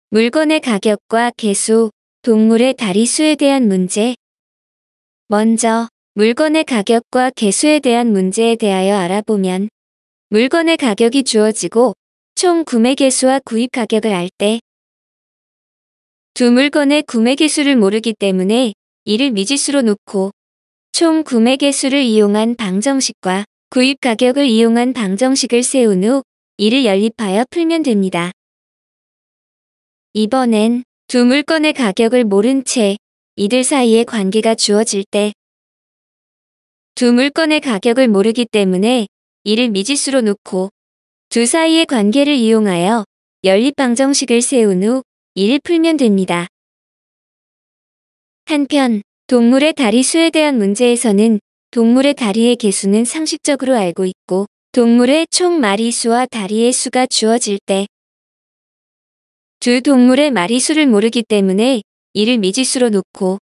물건의 가격과 개수, 동물의 다리 수에 대한 문제. 먼저, 물건의 가격과 개수에 대한 문제에 대하여 알아보면, 물건의 가격이 주어지고 총 구매 개수와 구입 가격을 알 때, 두 물건의 구매 개수를 모르기 때문에 이를 미지수로 놓고 총 구매 개수를 이용한 방정식과 구입 가격을 이용한 방정식을 세운 후 이를 연립하여 풀면 됩니다. 이번엔 두 물건의 가격을 모른 채 이들 사이의 관계가 주어질 때 두 물건의 가격을 모르기 때문에 이를 미지수로 놓고 두 사이의 관계를 이용하여 연립 방정식을 세운 후 이를 풀면 됩니다. 한편 동물의 다리 수에 대한 문제에서는 동물의 다리의 개수는 상식적으로 알고 있고 동물의 총 마리수와 다리의 수가 주어질 때 두 동물의 마리수를 모르기 때문에 이를 미지수로 놓고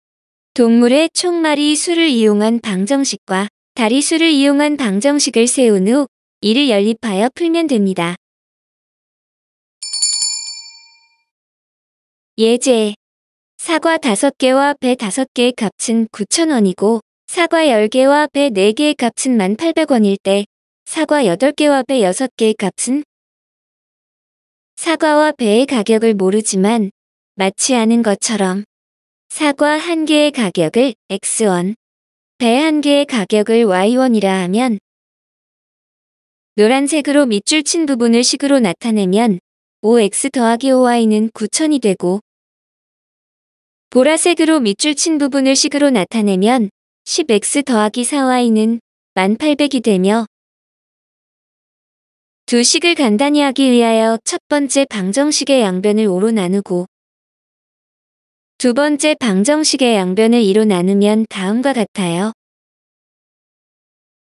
동물의 총 마리 수를 이용한 방정식과 다리 수를 이용한 방정식을 세운 후 이를 연립하여 풀면 됩니다. 예제: 사과 5개와 배 5개의 값은 9,000원이고 사과 10개와 배 4개의 값은 1,800원일 때 사과 8개와 배 6개의 값은? 사과와 배의 가격을 모르지만 마치 아는 것처럼 사과 1개의 가격을 X원, 배 1개의 가격을 Y원이라 하면 노란색으로 밑줄 친 부분을 식으로 나타내면 5X 더하기 5Y는 9,000이 되고 보라색으로 밑줄 친 부분을 식으로 나타내면 10X 더하기 4Y는 1,800이 되며 두 식을 간단히 하기 위하여 첫 번째 방정식의 양변을 5로 나누고 두 번째 방정식의 양변을 2로 나누면 다음과 같아요.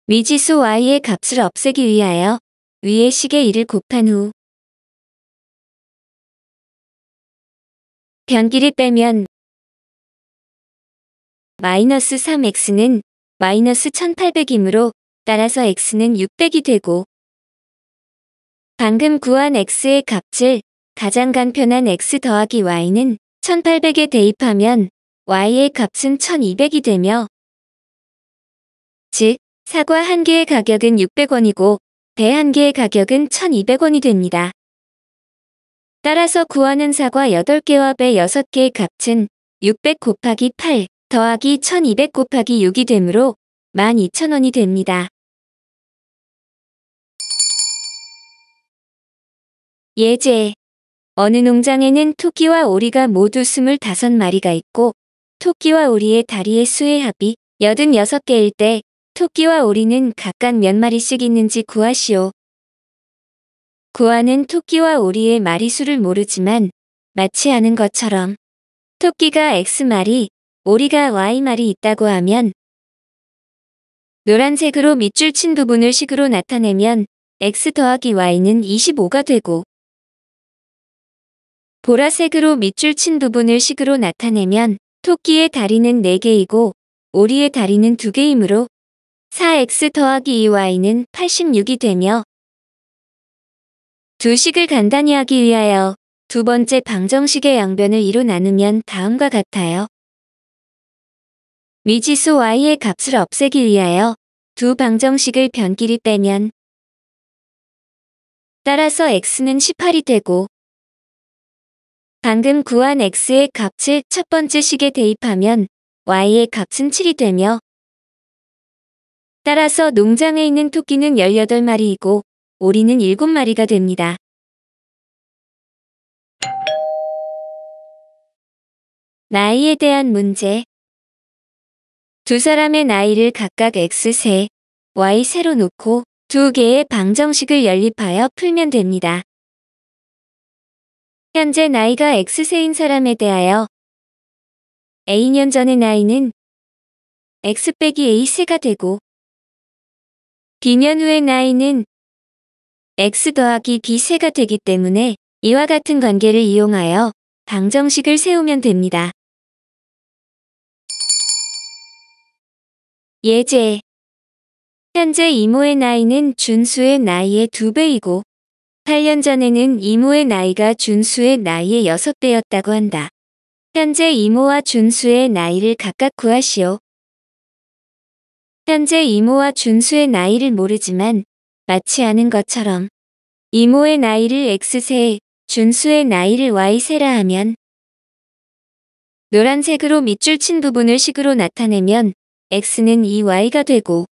미지수 y의 값을 없애기 위하여 위의 식에 2를 곱한 후 변기를 빼면 마이너스 3x는 마이너스 1800이므로 따라서 x는 600이 되고 방금 구한 x의 값을 가장 간편한 x 더하기 y는 1800에 대입하면 y의 값은 1200이 되며 즉 사과 1개의 가격은 600원이고 배 1개의 가격은 1200원이 됩니다. 따라서 구하는 사과 8개와 배 6개의 값은 600 곱하기 8 더하기 1200 곱하기 6이 되므로 12,000원이 됩니다. 예제: 어느 농장에는 토끼와 오리가 모두 25마리가 있고 토끼와 오리의 다리의 수의 합이 86개일 때 토끼와 오리는 각각 몇 마리씩 있는지 구하시오. 구하는 토끼와 오리의 마리수를 모르지만 마치 아는 것처럼 토끼가 X마리, 오리가 Y마리 있다고 하면 노란색으로 밑줄 친 부분을 식으로 나타내면 X 더하기 Y는 25가 되고 보라색으로 밑줄 친 부분을 식으로 나타내면 토끼의 다리는 4개이고 오리의 다리는 2개이므로 4x 더하기 2y는 86이 되며 두 식을 간단히 하기 위하여 두 번째 방정식의 양변을 2로 나누면 다음과 같아요. 미지수 y의 값을 없애기 위하여 두 방정식을 변기를 빼면 따라서 x는 18이 되고 방금 구한 x의 값을 첫 번째 식에 대입하면 y의 값은 7이 되며 따라서 농장에 있는 토끼는 18마리이고 오리는 7마리가 됩니다. 나이에 대한 문제. 두 사람의 나이를 각각 x3, y3로 놓고 두 개의 방정식을 연립하여 풀면 됩니다. 현재 나이가 x세인 사람에 대하여 A년 전의 나이는 x 빼기 a3가 되고 B년 후의 나이는 x 더하기 b3가 되기 때문에 이와 같은 관계를 이용하여 방정식을 세우면 됩니다. 예제: 현재 이모의 나이는 준수의 나이의 2배이고 8년 전에는 이모의 나이가 준수의 나이의 6배였다고 한다. 현재 이모와 준수의 나이를 각각 구하시오. 현재 이모와 준수의 나이를 모르지만 마치 아는 것처럼 이모의 나이를 X세, 준수의 나이를 Y세라 하면 노란색으로 밑줄 친 부분을 식으로 나타내면 X는 2Y가 되고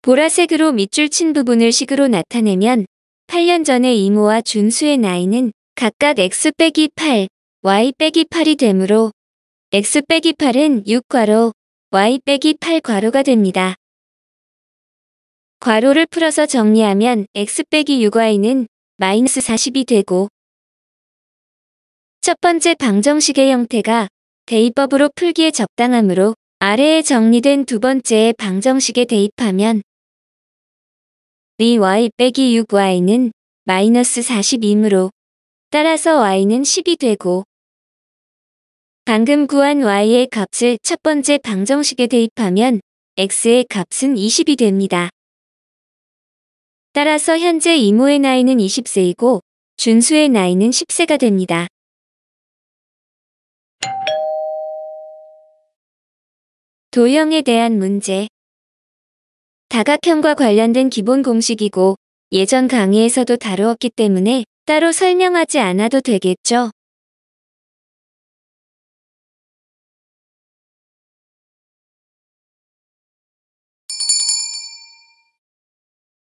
보라색으로 밑줄 친 부분을 식으로 나타내면 8년 전의 이모와 준수의 나이는 각각 X 빼기 8, Y 빼기 8이 되므로 X 빼기 8은 6괄호, Y 빼기 8괄호가 됩니다. 괄호를 풀어서 정리하면 X 빼기 6Y는 마이너스 40이 되고 첫 번째 방정식의 형태가 대입법으로 풀기에 적당하므로 아래에 정리된 두 번째의 방정식에 대입하면 2Y 빼기 6Y는 마이너스 40이므로 따라서 Y는 10이 되고 방금 구한 Y의 값을 첫 번째 방정식에 대입하면 X의 값은 20이 됩니다. 따라서 현재 이모의 나이는 20세이고 준수의 나이는 10세가 됩니다. 도형에 대한 문제. 다각형과 관련된 기본 공식이고 예전 강의에서도 다루었기 때문에 따로 설명하지 않아도 되겠죠?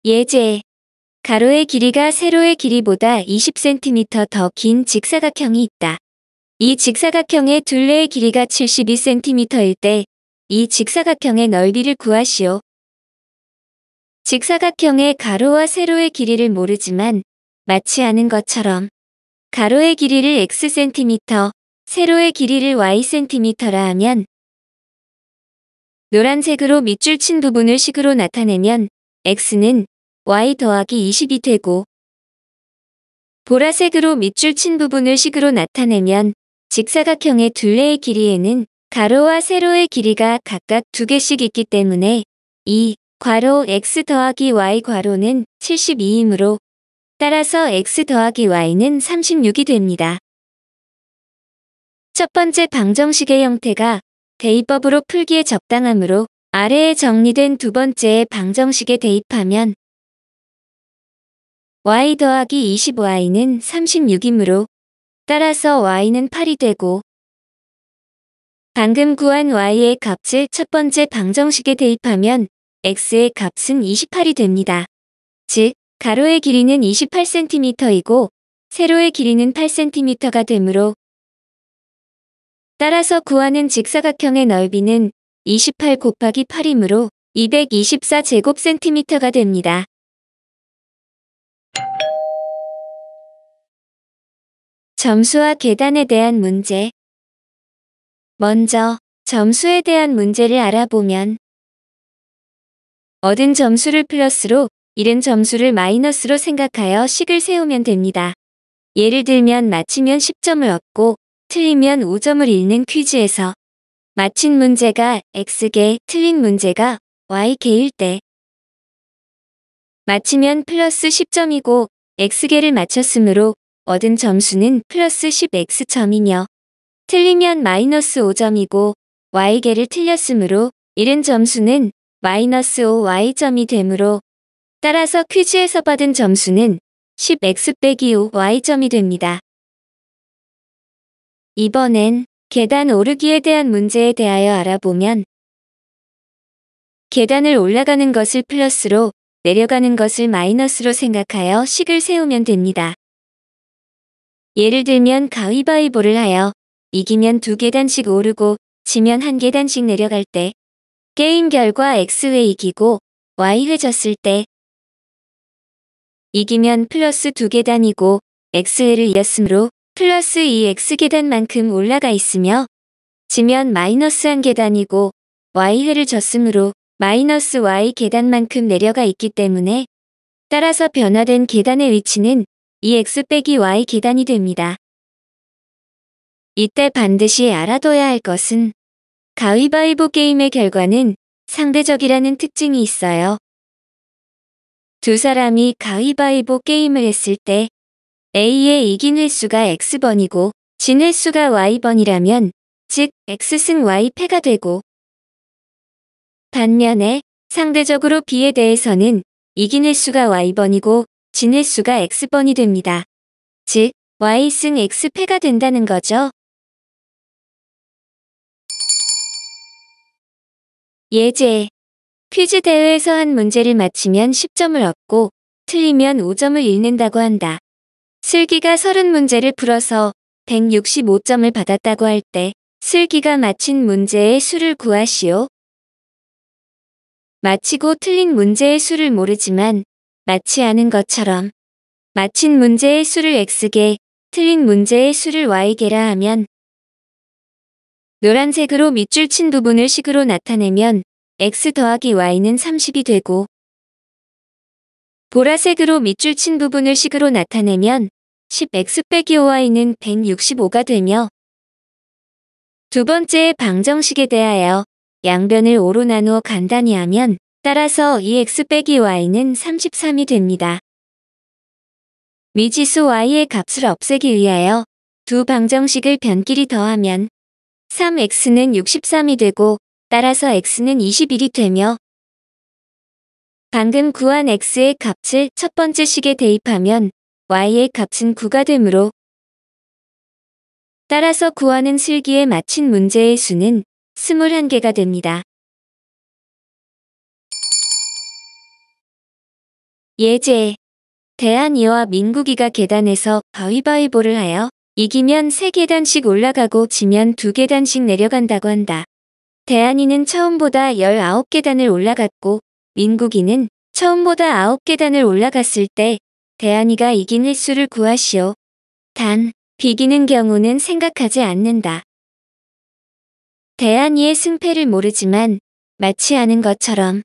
예제. 가로의 길이가 세로의 길이보다 20cm 더 긴 직사각형이 있다. 이 직사각형의 둘레의 길이가 72cm일 때 이 직사각형의 넓이를 구하시오. 직사각형의 가로와 세로의 길이를 모르지만 마치 아는 것처럼 가로의 길이를 Xcm, 세로의 길이를 Ycm라 하면 노란색으로 밑줄 친 부분을 식으로 나타내면 X는 Y 더하기 20이 되고 보라색으로 밑줄 친 부분을 식으로 나타내면 직사각형의 둘레의 길이에는 가로와 세로의 길이가 각각 2개씩 있기 때문에 이 괄호 X 더하기 Y 괄호는 72이므로 따라서 X 더하기 Y는 36이 됩니다. 첫 번째 방정식의 형태가 대입법으로 풀기에 적당하므로 아래에 정리된 두 번째의 방정식에 대입하면 Y 더하기 20Y는 36이므로 따라서 Y는 8이 되고 방금 구한 Y의 값을 첫 번째 방정식에 대입하면 X의 값은 28이 됩니다. 즉, 가로의 길이는 28cm이고 세로의 길이는 8cm가 되므로 따라서 구하는 직사각형의 넓이는 28 곱하기 8이므로 224제곱cm가 됩니다. 점수와 계단에 대한 문제. 먼저 점수에 대한 문제를 알아보면 얻은 점수를 플러스로 잃은 점수를 마이너스로 생각하여 식을 세우면 됩니다. 예를 들면 맞히면 10점을 얻고 틀리면 5점을 잃는 퀴즈에서 맞힌 문제가 X개, 틀린 문제가 Y개일 때 맞히면 플러스 10점이고 X개를 맞췄으므로 얻은 점수는 플러스 10X점이며 틀리면 마이너스 5점이고 Y개를 틀렸으므로 잃은 점수는 마이너스 5Y점이 되므로 따라서 퀴즈에서 받은 점수는 10X 빼기 5Y점이 됩니다. 이번엔 계단 오르기에 대한 문제에 대하여 알아보면 계단을 올라가는 것을 플러스로 내려가는 것을 마이너스로 생각하여 식을 세우면 됩니다. 예를 들면 가위바위보를 하여 이기면 2계단씩 오르고 지면 1계단씩 내려갈 때 게임 결과 X회 이기고 Y회 졌을 때 이기면 플러스 2계단이고 X회를 이겼으므로 플러스 2X계단만큼 올라가 있으며 지면 마이너스 1계단이고 Y회를 졌으므로 마이너스 Y계단만큼 내려가 있기 때문에 따라서 변화된 계단의 위치는 2X 빼기 Y계단이 됩니다. 이때 반드시 알아둬야 할 것은 가위바위보 게임의 결과는 상대적이라는 특징이 있어요. 두 사람이 가위바위보 게임을 했을 때 A의 이긴 횟수가 X번이고 진 횟수가 Y번이라면 즉 X승 Y패가 되고, 반면에 상대적으로 B에 대해서는 이긴 횟수가 Y번이고 진 횟수가 X번이 됩니다. 즉 Y승 X패가 된다는 거죠. 예제. 퀴즈 대회에서 한 문제를 맞히면 10점을 얻고 틀리면 5점을 잃는다고 한다. 슬기가 30문제를 풀어서 165점을 받았다고 할 때 슬기가 맞힌 문제의 수를 구하시오. 맞히고 틀린 문제의 수를 모르지만 맞지 않은 것처럼 맞힌 문제의 수를 X개, 틀린 문제의 수를 Y개라 하면 노란색으로 밑줄 친 부분을 식으로 나타내면 X 더하기 Y는 30이 되고, 보라색으로 밑줄 친 부분을 식으로 나타내면 10X 빼기 5Y는 165가 되며, 두 번째의 방정식에 대하여 양변을 5로 나누어 간단히 하면 따라서 2X 빼기 Y는 33이 됩니다. 미지수 Y의 값을 없애기 위하여 두 방정식을 변끼리 더하면 3X는 63이 되고 따라서 X는 21이 되며, 방금 구한 X의 값을 첫 번째 식에 대입하면 Y의 값은 9가 되므로 따라서 구하는 슬기에 맞힌 문제의 수는 21개가 됩니다. 예제. 대한이와 민국이가 계단에서 가위바위보를 하여 이기면 3계단씩 올라가고 지면 2계단씩 내려간다고 한다. 대한이는 처음보다 19계단을 올라갔고 민국이는 처음보다 9계단을 올라갔을 때 대한이가 이긴 횟수를 구하시오. 단, 비기는 경우는 생각하지 않는다. 대한이의 승패를 모르지만 마치 아는 것처럼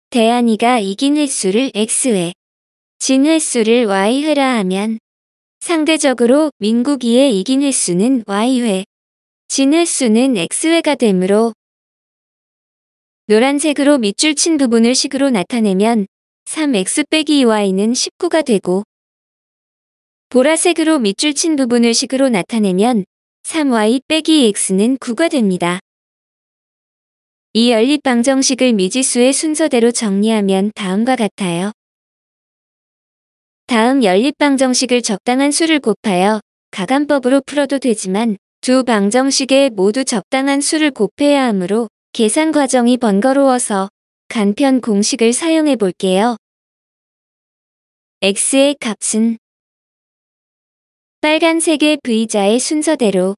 대한이가 이긴 횟수를 X회, 진 횟수를 Y회라 하면 상대적으로 민국이의 이긴 횟수는 Y회, 진 횟수는 X회가 되므로 노란색으로 밑줄 친 부분을 식으로 나타내면 3X 빼기 2Y는 19가 되고, 보라색으로 밑줄 친 부분을 식으로 나타내면 3Y 빼기 X는 9가 됩니다. 이 연립방정식을 미지수의 순서대로 정리하면 다음과 같아요. 다음 연립방정식을 적당한 수를 곱하여 가감법으로 풀어도 되지만 두 방정식에 모두 적당한 수를 곱해야 하므로 계산 과정이 번거로워서 간편 공식을 사용해 볼게요. X의 값은 빨간색의 V자의 순서대로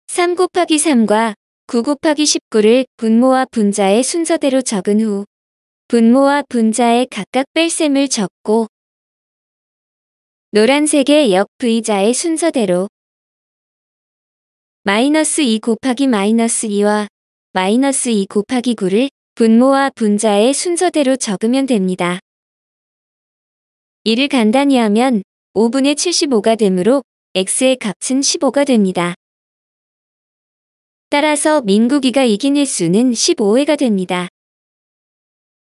3 곱하기 3과 9 곱하기 19를 분모와 분자의 순서대로 적은 후 분모와 분자의 각각 뺄셈을 적고 노란색의 역 V자의 순서대로 마이너스 2 곱하기 마이너스 2와 마이너스 2 곱하기 9를 분모와 분자의 순서대로 적으면 됩니다. 이를 간단히 하면 5분의 75가 되므로 X의 값은 15가 됩니다. 따라서 민국이가 이긴 횟수는 15회가 됩니다.